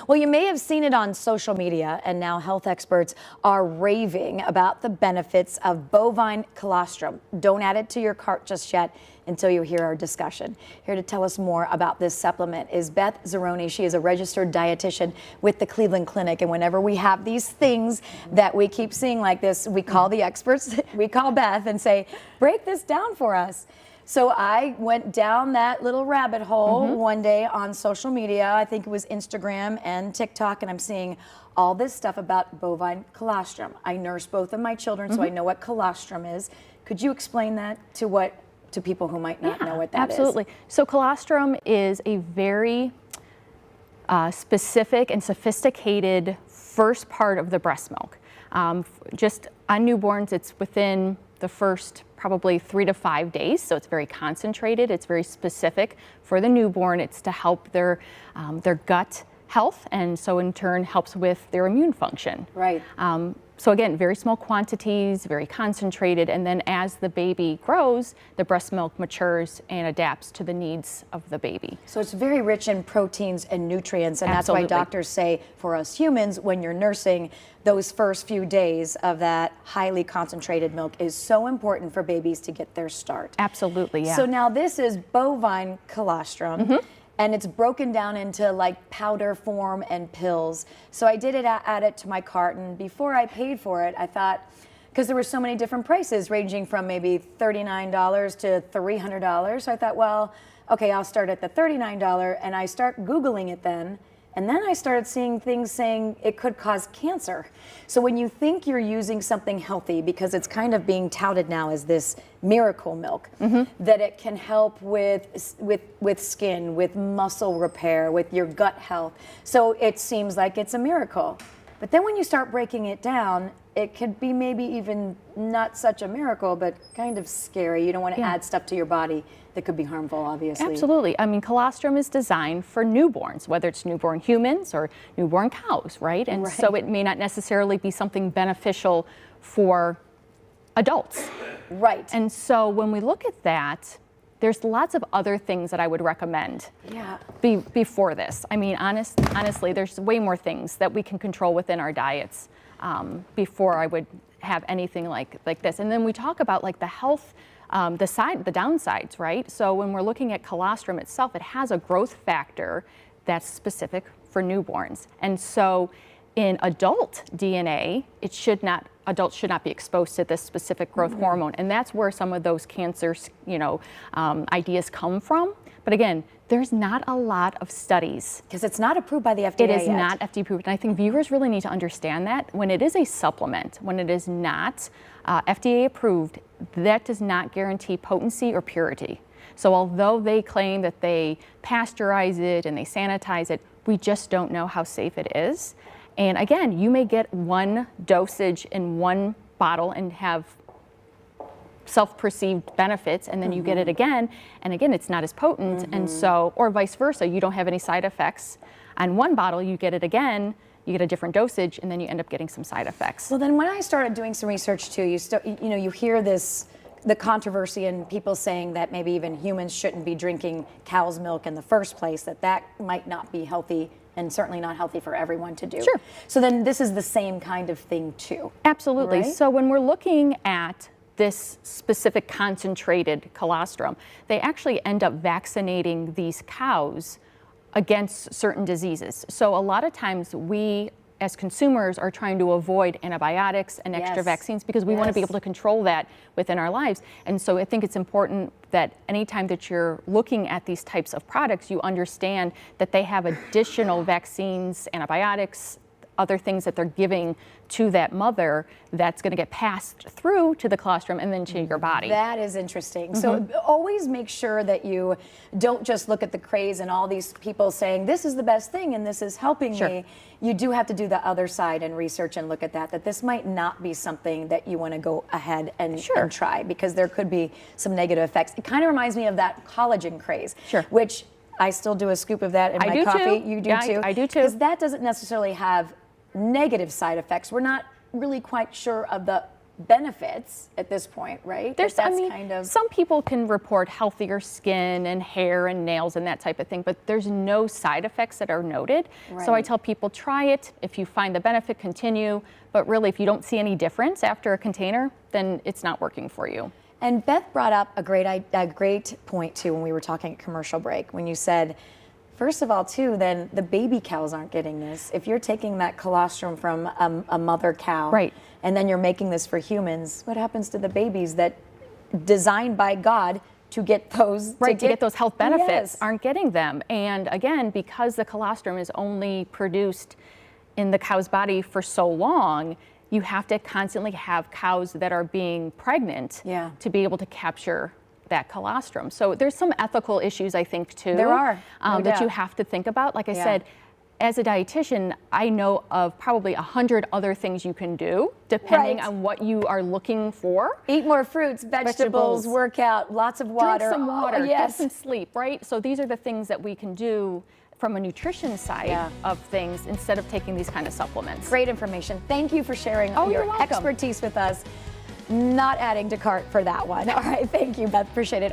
Well, you may have seen it on social media, and now health experts are raving about the benefits of bovine colostrum. Don't add it to your cart just yet until you hear our discussion. Here to tell us more about this supplement is Beth Zeroni. She is a registered dietitian with the Cleveland Clinic, and whenever we have these things that we keep seeing like this, we call the experts, we call Beth and say, break this down for us. So I went down that little rabbit hole one day on social media. I think it was Instagram and TikTok, and I'm seeing all this stuff about bovine colostrum. I nurse both of my children, so I know what colostrum is. Could you explain that to people who might not know what that is? Absolutely. So colostrum is a very specific and sophisticated first part of the breast milk. Just on newborns, it's within the first probably 3 to 5 days, so it's very concentrated. It's very specific for the newborn. It's to help their gut health, and so in turn helps with their immune function. Right. So again, very small quantities, very concentrated, and then as the baby grows, the breast milk matures and adapts to the needs of the baby. So it's very rich in proteins and nutrients, and Absolutely. that's why doctors say for us humans, when you're nursing, those first few days of that highly concentrated milk is so important for babies to get their start. Absolutely, yeah. So now this is bovine colostrum. And it's broken down into like powder form and pills. So I did add it to my cart, and before I paid for it, I thought, because there were so many different prices ranging from maybe $39 to $300. So I thought, well, okay, I'll start at the $39, and I start Googling it then. And then I started seeing things saying it could cause cancer. So when you think you're using something healthy, because it's kind of being touted now as this miracle milk, that it can help with skin, with muscle repair, with your gut health. So it seems like it's a miracle. But then when you start breaking it down, it could be maybe even not such a miracle, but kind of scary. You don't want to add stuff to your body that could be harmful, obviously. Absolutely. I mean, colostrum is designed for newborns, whether it's newborn humans or newborn cows, right? And so it may not necessarily be something beneficial for adults. Right. And so when we look at that, there's lots of other things that I would recommend before this. I mean, honestly, there's way more things that we can control within our diets before I would have anything like this. And then we talk about like the health, the downsides, right? So when we're looking at colostrum itself, it has a growth factor that's specific for newborns. And so in adult DNA, adults should not be exposed to this specific growth hormone. And that's where some of those cancers, ideas come from. But again, there's not a lot of studies. Because it's not approved by the FDA It is yet. not FDA approved. And I think viewers really need to understand that when it is a supplement, when it is not FDA approved, that does not guarantee potency or purity. So although they claim that they pasteurize it and they sanitize it, we just don't know how safe it is. And again, you may get one dosage in one bottle and have self-perceived benefits, and then you get it again, and again, it's not as potent, and so, or vice versa, you don't have any side effects. On one bottle, you get it again, you get a different dosage, and then you end up getting some side effects. Well, then when I started doing some research too, you hear the controversy and people saying that maybe even humans shouldn't be drinking cow's milk in the first place, that might not be healthy and certainly not healthy for everyone to do. Sure. So then this is the same kind of thing too. Absolutely. Right? So when we're looking at this specific concentrated colostrum, they actually end up vaccinating these cows against certain diseases. So a lot of times we as consumers are trying to avoid antibiotics and extra vaccines because we want to be able to control that within our lives. And so I think it's important that anytime that you're looking at these types of products, you understand that they have additional vaccines, antibiotics, other things that they're giving to that mother that's going to get passed through to the colostrum and then to your body. That is interesting. So always make sure that you don't just look at the craze and all these people saying this is the best thing and this is helping me. You do have to do the other side and research and look at that this might not be something that you want to go ahead and try, because there could be some negative effects. It kind of reminds me of that collagen craze, which I still do a scoop of that in my coffee. Too. You do too? I do too. Because that doesn't necessarily have negative side effects. We're not really quite sure of the benefits at this point, right? There's, That's I mean, kind of some people can report healthier skin and hair and nails and that type of thing, but there's no side effects that are noted. So I Right. tell people, try it. If you find the benefit, continue. But really, if you don't see any difference after a container, then it's not working for you. And Beth brought up a great point too when we were talking at commercial break, when you said, first of all, too, then the baby cows aren't getting this. If you're taking that colostrum from a mother cow, Right. and then you're making this for humans, what happens to the babies that designed by God to get those Right, to get those health benefits Yes. aren't getting them. And again, because the colostrum is only produced in the cow's body for so long, you have to constantly have cows that are being pregnant Yeah. to be able to capture that colostrum. So there's some ethical issues, I think, too. There are, no that you doubt. have to think about. Like I Yeah. said, as a dietitian, I know of probably 100 other things you can do depending Right. on what you are looking for. Eat more fruits, vegetables, work out, lots of water. Drink some water, Oh, get yes. some sleep, right? So these are the things that we can do from a nutrition side Yeah. of things instead of taking these kind of supplements. Great information. Thank you for sharing Oh, your you're welcome. expertise with us. Not adding to cart for that one. All right, thank you, Beth. Appreciate it.